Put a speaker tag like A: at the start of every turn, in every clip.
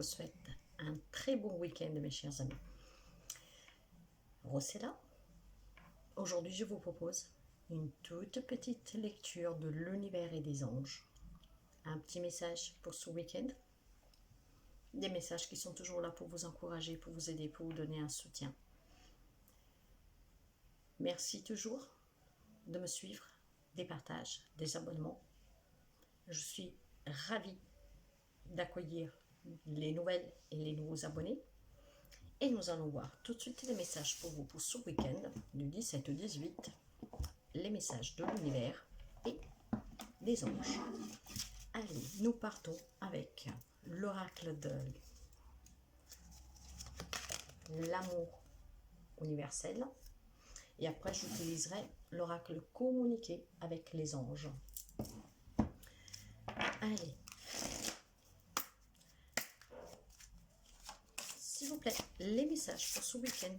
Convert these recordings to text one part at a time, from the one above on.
A: souhaite un très bon week-end, mes chers amis. Rossella, aujourd'hui je vous propose une toute petite lecture de l'univers et des anges. Un petit message pour ce week-end. Des messages qui sont toujours là pour vous encourager, pour vous aider, pour vous donner un soutien. Merci toujours de me suivre, des partages, des abonnements. Je suis ravie d'accueillir les nouvelles et les nouveaux abonnés. Et nous allons voir tout de suite les messages pour vous pour ce week-end du 17 au 18. Les messages de l'univers et des anges. Allez, nous partons avec l'oracle de l'amour universel. Et après, j'utiliserai l'oracle communiqué avec les anges. Allez. S'il vous plaît, les messages pour ce week-end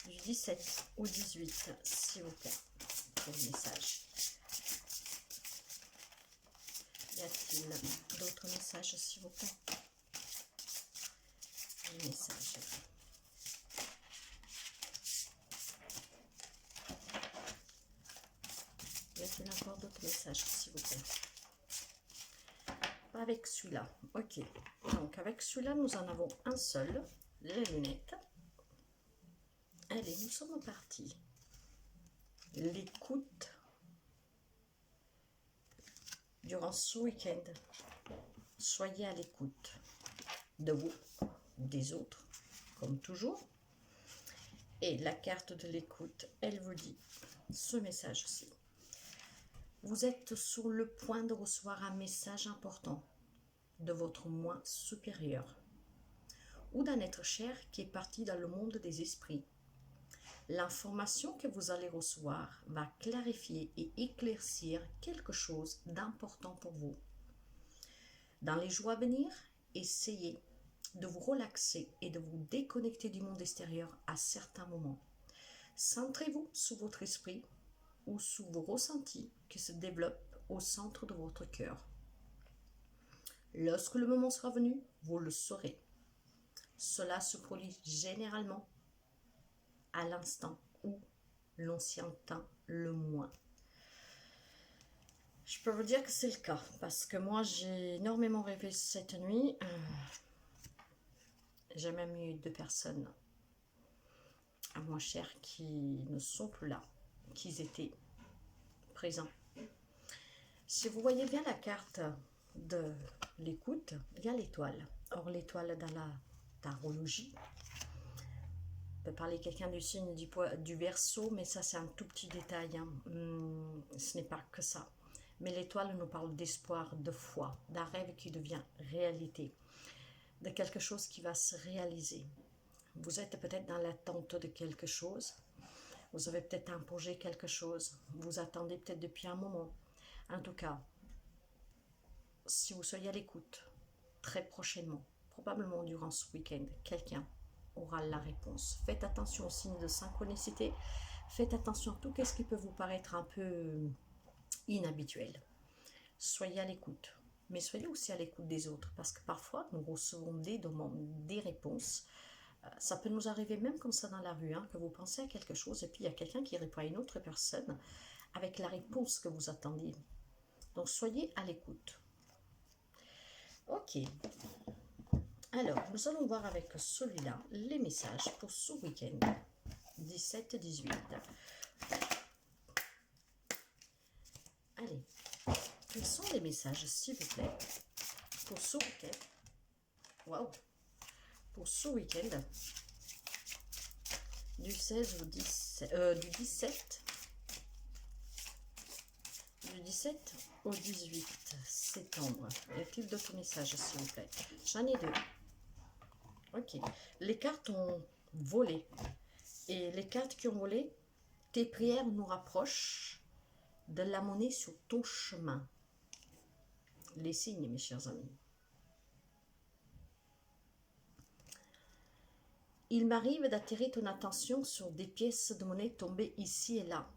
A: du 17 au 18, s'il vous plaît, pour les messages. Y a-t-il d'autres messages, s'il vous plaît? Les messages. Y a-t-il encore d'autres messages, s'il vous plaît? Pas avec celui-là. Ok. Donc, avec celui-là, nous en avons un seul. Les lunettes. Allez, nous sommes partis. L'écoute. Durant ce week-end, soyez à l'écoute de vous, des autres, comme toujours. Et la carte de l'écoute, elle vous dit ce message-ci. Vous êtes sur le point de recevoir un message important de votre moi supérieur ou d'un être cher qui est parti dans le monde des esprits. L'information que vous allez recevoir va clarifier et éclaircir quelque chose d'important pour vous. Dans les jours à venir, essayez de vous relaxer et de vous déconnecter du monde extérieur à certains moments. Centrez-vous sur votre esprit ou sur vos ressentis qui se développent au centre de votre cœur. Lorsque le moment sera venu, vous le saurez. Cela se produit généralement à l'instant où l'on s'y entend le moins. Je peux vous dire que c'est le cas, parce que moi j'ai énormément rêvé cette nuit. J'ai même eu 2 personnes à moi chères qui ne sont plus là, qui étaient présents. Si vous voyez bien la carte de l'écoute, il y a l'étoile. Or l'étoile dans la tarologie, on peut parler quelqu'un du signe du Verseau, mais ça c'est un tout petit détail, hein. Ce n'est pas que ça. Mais l'étoile nous parle d'espoir, de foi, d'un rêve qui devient réalité, de quelque chose qui va se réaliser. Vous êtes peut-être dans l'attente de quelque chose, vous avez peut-être un projet, quelque chose, vous attendez peut-être depuis un moment. En tout cas, si vous soyez à l'écoute, très prochainement, probablement durant ce week-end, quelqu'un aura la réponse. Faites attention aux signes de synchronicité, faites attention à tout ce qui peut vous paraître un peu inhabituel. Soyez à l'écoute, mais soyez aussi à l'écoute des autres, parce que parfois nous recevons des demandes, des réponses. Ça peut nous arriver même comme ça dans la rue, hein, que vous pensez à quelque chose et puis il y a quelqu'un qui répond à une autre personne avec la réponse que vous attendiez. Donc soyez à l'écoute. Ok. Alors, nous allons voir avec celui-là les messages pour ce week-end 17-18. Allez, quels sont les messages, s'il vous plaît, pour ce week-end? Waouh! Pour ce week-end du 16 au 17, du 17 au 18 septembre. Y a-t-il d'autres messages, s'il vous plaît? J'en ai 2. Ok. Les cartes ont volé. Et les cartes qui ont volé, tes prières nous rapprochent de la monnaie sur ton chemin. Les signes, mes chers amis. Il m'arrive d'attirer ton attention sur des pièces de monnaie tombées ici et là.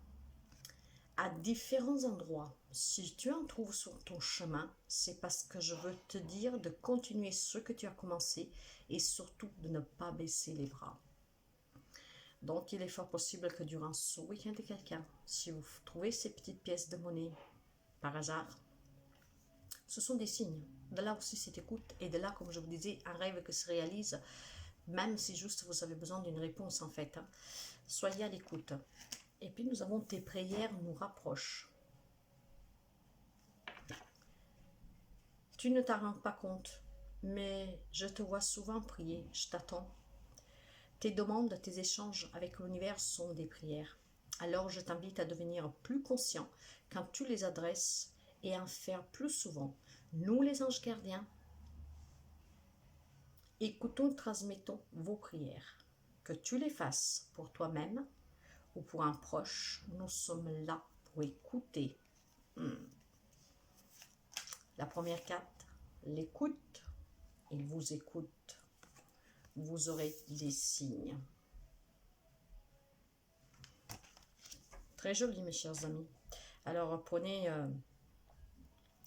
A: à différents endroits. Si tu en trouves sur ton chemin, c'est parce que je veux te dire de continuer ce que tu as commencé et surtout de ne pas baisser les bras. Donc, il est fort possible que durant ce week-end de quelqu'un, si vous trouvez ces petites pièces de monnaie par hasard, ce sont des signes. De là aussi, c'est écoute. Et de là, comme je vous disais, un rêve qui se réalise, même si juste vous avez besoin d'une réponse en fait. Soyez à l'écoute. Et puis, nous avons tes prières nous rapprochent. Tu ne t'en rends pas compte, mais je te vois souvent prier. Je t'attends. Tes demandes, tes échanges avec l'univers sont des prières. Alors je t'invite à devenir plus conscient quand tu les adresses et à en faire plus souvent. Nous les anges gardiens, écoutons, transmettons vos prières. Que tu les fasses pour toi-même ou pour un proche, nous sommes là pour écouter. La première carte, l'écoute. Il vous écoute. Vous aurez des signes. Très joli, mes chers amis. Alors,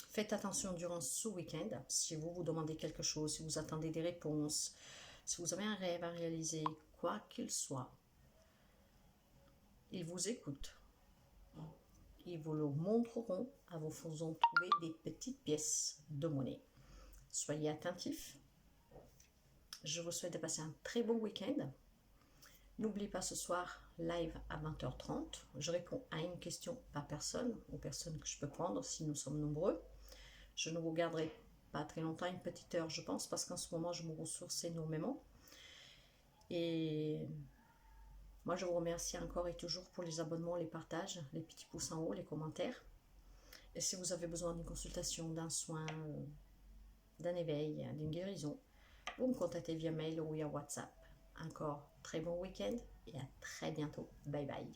A: faites attention durant ce week-end. Si vous vous demandez quelque chose, si vous attendez des réponses, si vous avez un rêve à réaliser, quoi qu'il soit, ils vous écoutent. Ils vous le montreront en vous faisant trouver des petites pièces de monnaie. Soyez attentifs. Je vous souhaite de passer un très bon week-end. N'oubliez pas ce soir, live à 20h30. Je réponds à une question par personne, aux personnes que je peux prendre si nous sommes nombreux. Je ne vous garderai pas très longtemps, une petite heure je pense, parce qu'en ce moment je me ressource énormément. Et moi je vous remercie encore et toujours pour les abonnements, les partages, les petits pouces en haut, les commentaires. Et si vous avez besoin d'une consultation, d'un soin, d'un éveil, d'une guérison, vous me contactez via mail ou via WhatsApp. Encore très bon week-end et à très bientôt. Bye bye.